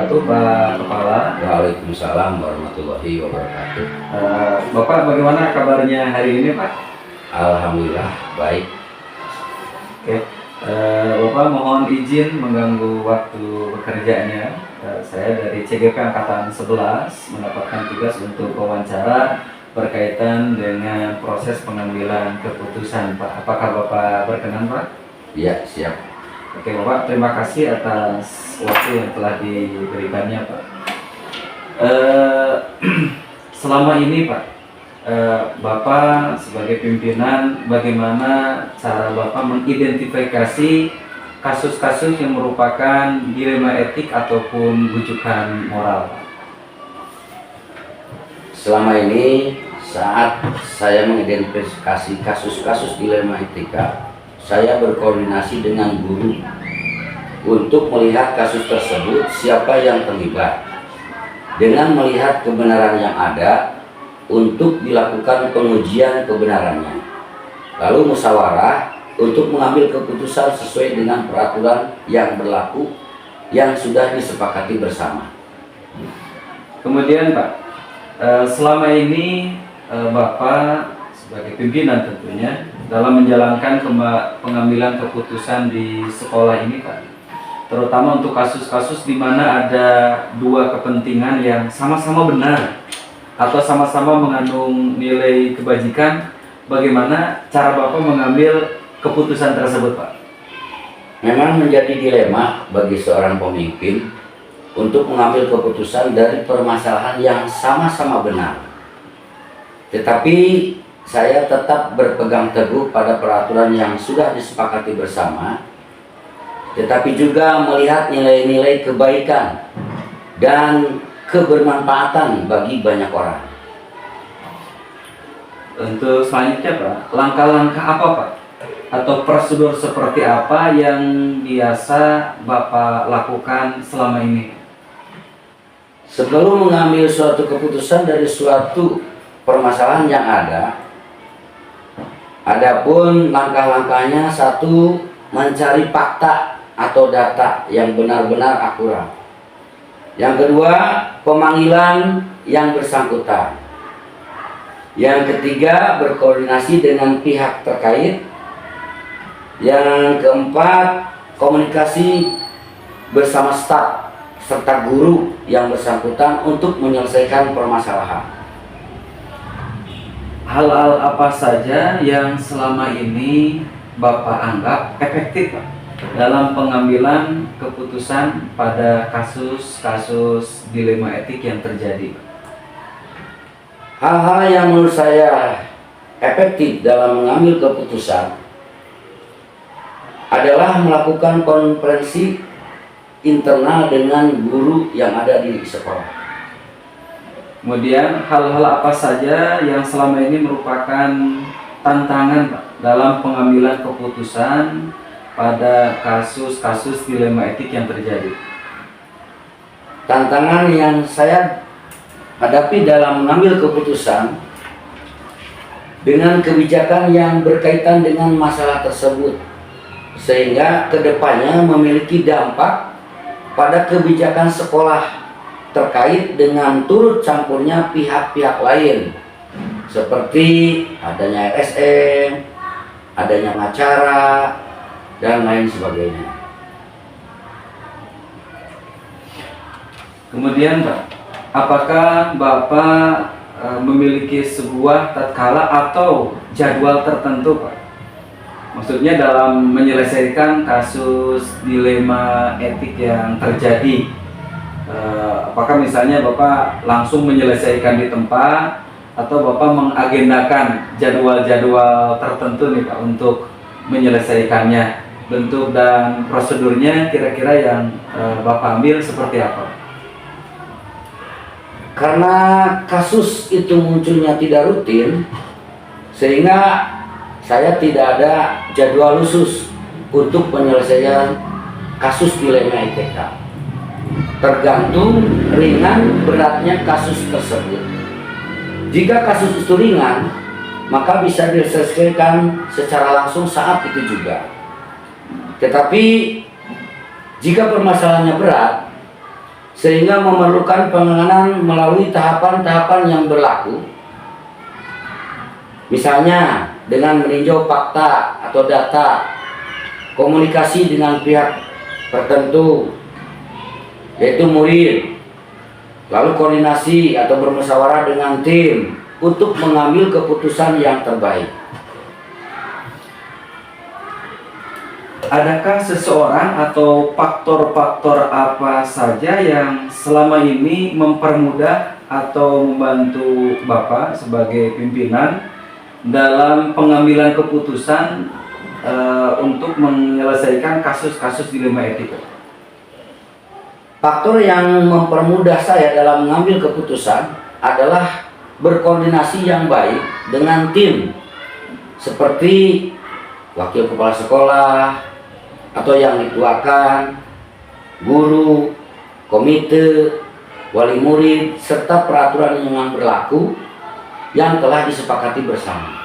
wabarakatuh, Pak Kepala. Waalaikumsalam warahmatullahi wabarakatuh. Bapak, bagaimana kabarnya hari ini, Pak? Alhamdulillah baik. Oke, Bapak mohon izin mengganggu waktu bekerjanya. Saya dari CGP Angkatan 11 mendapatkan tugas untuk wawancara berkaitan dengan proses pengambilan keputusan, Pak. Apakah Bapak berkenan, Pak? Ya, siap. Oke, Bapak, terima kasih atas waktu yang telah diberikannya, Pak. Selama ini, Pak, Bapak sebagai pimpinan, bagaimana cara Bapak mengidentifikasi kasus-kasus yang merupakan dilema etik ataupun bujukan moral, Pak? Selama ini saat saya mengidentifikasi kasus-kasus dilema etika, saya berkoordinasi dengan guru untuk melihat kasus tersebut siapa yang terlibat, dengan melihat kebenaran yang ada untuk dilakukan pengujian kebenarannya, lalu musyawarah untuk mengambil keputusan sesuai dengan peraturan yang berlaku yang sudah disepakati bersama. Kemudian, Pak, selama ini Bapak sebagai pimpinan tentunya dalam menjalankan pengambilan keputusan di sekolah ini, Pak, terutama untuk kasus-kasus di mana ada dua kepentingan yang sama-sama benar atau sama-sama mengandung nilai kebajikan, bagaimana cara Bapak mengambil keputusan tersebut, Pak? Memang menjadi dilema bagi seorang pemimpin untuk mengambil keputusan dari permasalahan yang sama-sama benar. Tetapi saya tetap berpegang teguh pada peraturan yang sudah disepakati bersama, tetapi juga melihat nilai-nilai kebaikan dan kebermanfaatan bagi banyak orang. Untuk selanjutnya, Pak, langkah-langkah apa, Pak, atau prosedur seperti apa yang biasa Bapak lakukan selama ini? Sebelum mengambil suatu keputusan dari suatu permasalahan yang adapun langkah-langkahnya: satu, mencari fakta atau data yang benar-benar akurat. Yang kedua, pemanggilan yang bersangkutan. Yang ketiga, berkoordinasi dengan pihak terkait. Yang keempat, komunikasi bersama staf serta guru yang bersangkutan untuk menyelesaikan permasalahan. Hal-hal apa saja yang selama ini Bapak anggap efektif, Pak, dalam pengambilan keputusan pada kasus-kasus dilema etik yang terjadi, Pak? Hal-hal yang menurut saya efektif dalam mengambil keputusan adalah melakukan konferensi internal dengan guru yang ada di sekolah. Kemudian hal-hal apa saja yang selama ini merupakan tantangan, Pak, dalam pengambilan keputusan pada kasus-kasus dilema etik yang terjadi? Tantangan yang saya hadapi dalam mengambil keputusan dengan kebijakan yang berkaitan dengan masalah tersebut, sehingga kedepannya memiliki dampak pada kebijakan sekolah terkait dengan turut campurnya pihak-pihak lain seperti adanya LSM, adanya acara, dan lain sebagainya. Kemudian, Pak, apakah Bapak memiliki sebuah tatkala atau jadwal tertentu, Pak? Maksudnya dalam menyelesaikan kasus dilema etik yang terjadi, apakah misalnya Bapak langsung menyelesaikan di tempat atau Bapak mengagendakan jadwal-jadwal tertentu nih, Pak, untuk menyelesaikannya? Bentuk dan prosedurnya kira-kira yang Bapak ambil seperti apa? Karena kasus itu munculnya tidak rutin, sehingga saya tidak ada jadwal khusus untuk penyelesaian kasus dilema etika. Tergantung ringan beratnya kasus tersebut. Jika kasus itu ringan, maka bisa diselesaikan secara langsung saat itu juga. Tetapi jika permasalahannya berat, sehingga memerlukan penanganan melalui tahapan-tahapan yang berlaku. Misalnya dengan meninjau fakta atau data, komunikasi dengan pihak tertentu, yaitu murid, lalu koordinasi atau bermusyawarah dengan tim untuk mengambil keputusan yang terbaik. Adakah seseorang atau faktor-faktor apa saja yang selama ini mempermudah atau membantu Bapak sebagai pimpinan dalam pengambilan keputusan untuk menyelesaikan kasus-kasus dilema etika? Faktor yang mempermudah saya dalam mengambil keputusan adalah berkoordinasi yang baik dengan tim, seperti wakil kepala sekolah atau yang dituakan, guru, komite, wali murid, serta peraturan yang berlaku yang telah disepakati bersama.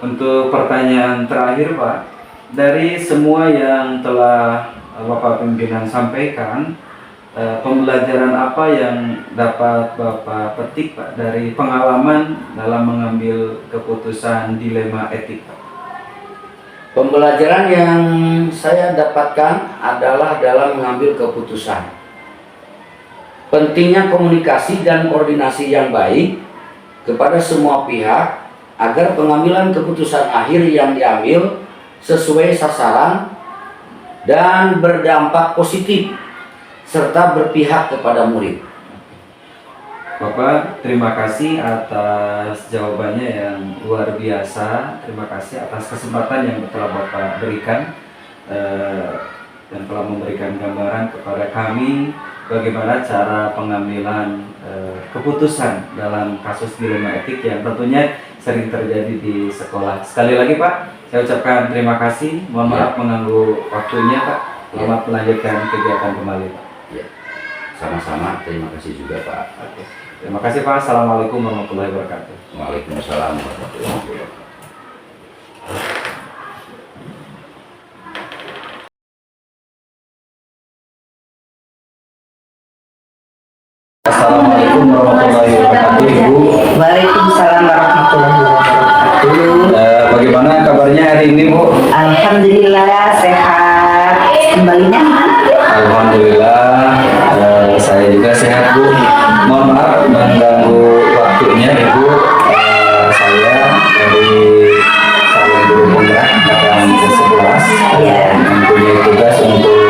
Untuk pertanyaan terakhir Pak, dari semua yang telah Bapak pimpinan sampaikan, pembelajaran apa yang dapat Bapak petik Pak dari pengalaman dalam mengambil keputusan dilema etika? Pembelajaran yang saya dapatkan adalah dalam mengambil keputusan. Pentingnya komunikasi dan koordinasi yang baik kepada semua pihak agar pengambilan keputusan akhir yang diambil sesuai sasaran dan berdampak positif serta berpihak kepada murid. Bapak, terima kasih atas jawabannya yang luar biasa. Terima kasih atas kesempatan yang telah Bapak berikan dan telah memberikan gambaran kepada kami bagaimana cara pengambilan keputusan dalam kasus dilema etik yang tentunya sering terjadi di sekolah. Sekali lagi Pak, saya ucapkan terima kasih. Mohon maaf mengganggu waktunya Pak. Selamat melanjutkan kegiatan kembali Pak. Ya, sama-sama. Terima kasih juga Pak. Oke. Terima kasih Pak. Assalamualaikum warahmatullahi wabarakatuh. Waalaikumsalam warahmatullahi wabarakatuh. Assalamualaikum warahmatullahi wabarakatuh, Ibu. Waalaikumsalam warahmatullahi wabarakatuh. Bagaimana kabarnya hari ini, Bu? Alhamdulillah sehat. Kembalinya mana? Alhamdulillah, saya juga sehat, Bu. Mohon maaf mengganggu waktunya, Ibu. Saya dari Salon Guru Penggerak Angkatan ke-11 mempunyai tugas untuk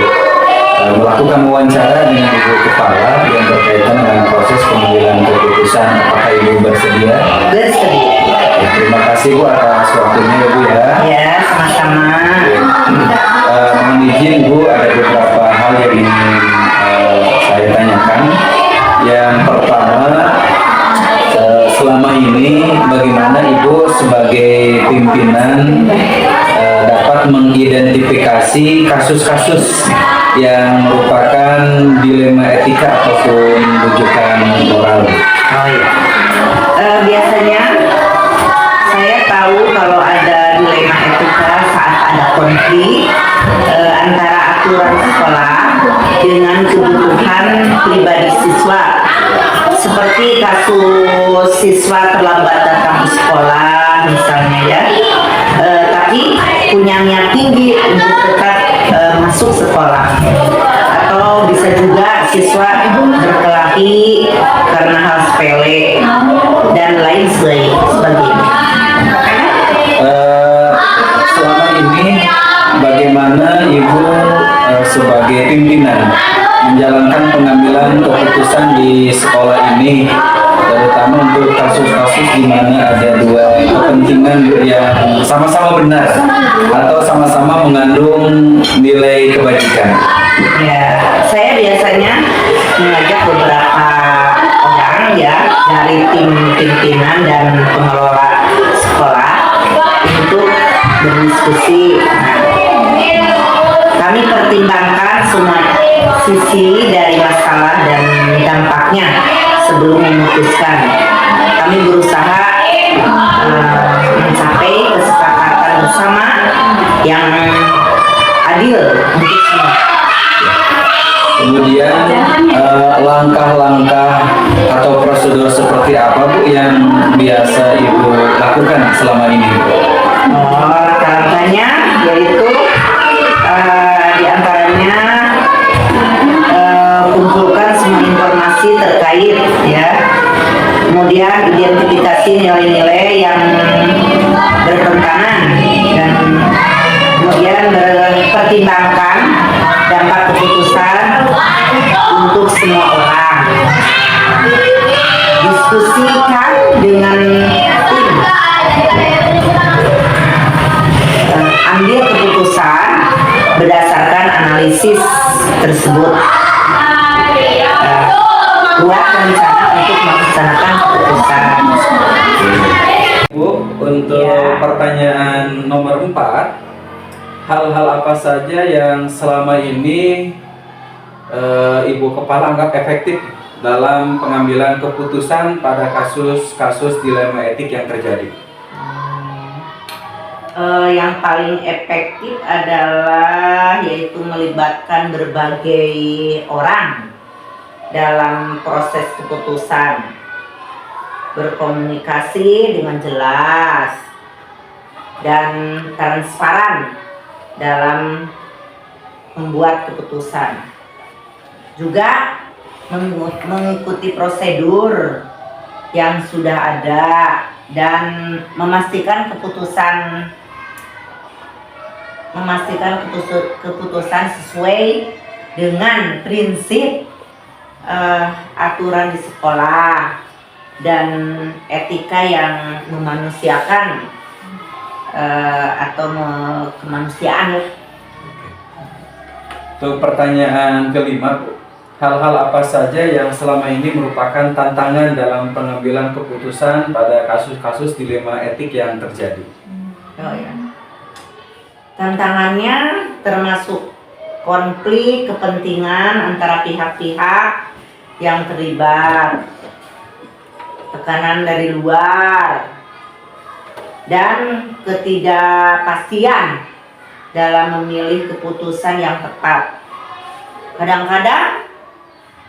melakukan wawancara dengan Ibu Kepala yang berkaitan dengan proses pengambilan keputusan. Apakah Ibu bersedia? Bersedia. Ya, terima kasih Bu atas waktunya ya Bu ya. Ya, sama-sama. Mohon izin Bu, ada beberapa hal yang ingin saya tanyakan. Yang pertama, selama ini bagaimana Ibu sebagai pimpinan dapat mengidentifikasi kasus-kasus yang merupakan dilema etika ataupun rujukan moral? Oh iya. Biasanya saya tahu kalau ada dilema etika saat ada konflik antara aturan sekolah dengan kebutuhan pribadi siswa. Seperti kasus siswa terlambat datang ke sekolah misalnya ya, tapi punya niat tinggi untuk tetap masuk sekolah, atau bisa juga siswa berkelahi karena hal sepele dan lain sebagainya. Selama ini bagaimana Ibu sebagai pimpinan menjalankan pengambilan keputusan di sekolah ini, terutama untuk kasus-kasus di mana ada dua kepentingan yang sama-sama benar atau sama-sama mengandung nilai kebajikan? Ya, saya biasanya mengajak beberapa orang ya dari tim pimpinan dan pengelola sekolah untuk berdiskusi. Kami pertimbangkan semua sisi dari masalah dan dampaknya sebelum memutuskan. Kami berusaha mencapai kesepakatan bersama yang adil untuk semua. Kemudian langkah-langkah atau prosedur seperti apa Bu yang biasa Ibu lakukan selama ini Bu? Langkah-langkahnya yaitu diantaranya kumpulkan semua informasi terkait ya, kemudian identifikasi nilai-nilai yang bertentangan, dan kemudian pertimbangkan dampak keputusan untuk semua orang, diskusikan dengan tim, ambil keputusan berdasarkan analisis tersebut, buat rencana untuk melaksanakan keputusan. Bu, untuk pertanyaan nomor 4, hal-hal apa saja yang selama ini Ibu Kepala anggap efektif dalam pengambilan keputusan pada kasus-kasus dilema etik yang terjadi? Yang paling efektif adalah yaitu melibatkan berbagai orang dalam proses keputusan, berkomunikasi dengan jelas dan transparan dalam membuat keputusan, juga mengikuti prosedur yang sudah ada dan memastikan keputusan sesuai dengan prinsip aturan di sekolah dan etika yang memanusiakan atau kemanusiaan. Untuk pertanyaan kelima, Bu, hal-hal apa saja yang selama ini merupakan tantangan dalam pengambilan keputusan pada kasus-kasus dilema etik yang terjadi? Oh ya. Tantangannya termasuk konflik kepentingan antara pihak-pihak yang terlibat, tekanan dari luar, dan ketidakpastian dalam memilih keputusan yang tepat. Kadang-kadang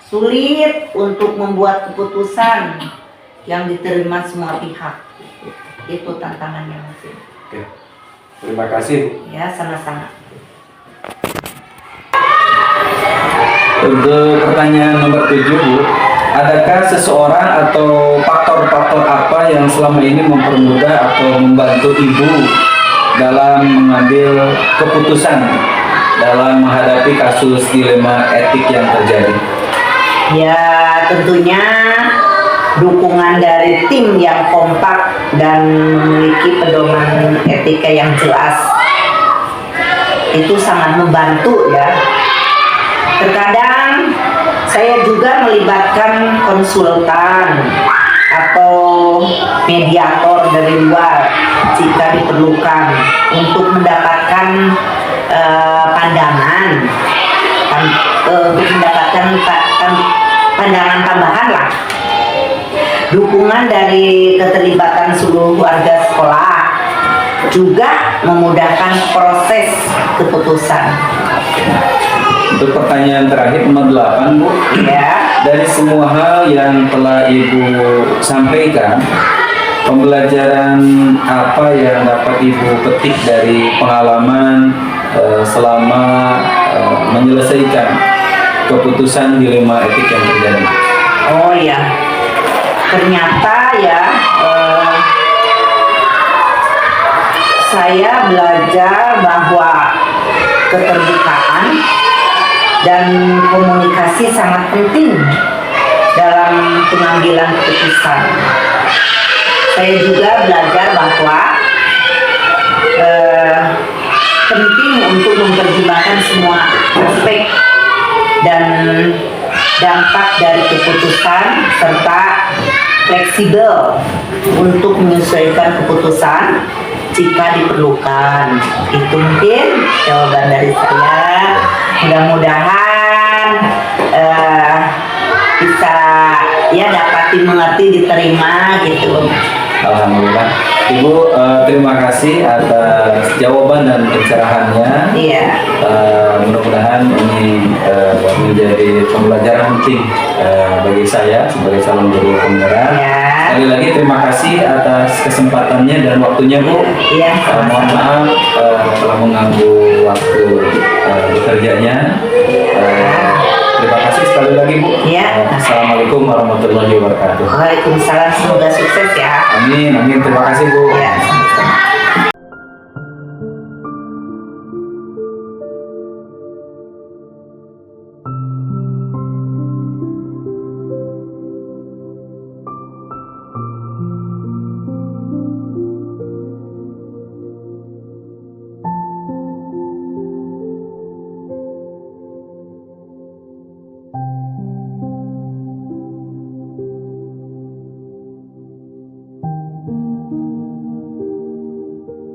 sulit untuk membuat keputusan yang diterima semua pihak. Itu tantangannya masih. Oke. Terima kasih, Bu. Ya, sama-sama. Untuk pertanyaan nomor 7, Bu, adakah seseorang atau faktor-faktor apa yang selama ini mempermudah atau membantu Ibu dalam mengambil keputusan dalam menghadapi kasus dilema etik yang terjadi? Ya, tentunya dukungan dari tim yang kompak dan memiliki pedoman etika yang jelas. Itu sangat membantu ya. Terkadang saya juga melibatkan konsultan atau mediator dari luar jika diperlukan untuk mendapatkan pandangan tambahan lah. Dukungan dari keterlibatan seluruh warga sekolah juga memudahkan proses keputusan. Untuk pertanyaan terakhir nomor 8, Bu, Ya. dari semua hal yang telah Ibu sampaikan, pembelajaran apa yang dapat Ibu petik dari pengalaman selama menyelesaikan keputusan dilema etik yang terjadi? Oh ya, ternyata ya saya belajar bahwa keterbukaan dan komunikasi sangat penting dalam pengambilan keputusan. Saya juga belajar bahwa penting untuk mempertimbangkan semua aspek dan dampak dari keputusan serta fleksibel untuk menyesuaikan keputusan jika diperlukan. Itu mungkin jawaban dari saya. Mudah-mudahan bisa ya dapat dimengerti, diterima gitu. Alhamdulillah. Ibu, terima kasih atas jawaban dan pencerahannya. Iya. Mudah-mudahan ini menjadi pembelajaran penting bagi saya sebagai calon guru penggerak. Ya. Sekali lagi terima kasih atas kesempatannya dan waktunya, Bu. Iya. Mohon maaf telah mengganggu waktu bekerjanya. Terima kasih sekali lagi, Bu. Iya. Assalamualaikum warahmatullahi wabarakatuh. Waalaikumsalam, semoga sukses ya. Amin, amin. Terima kasih, Bu. Ya.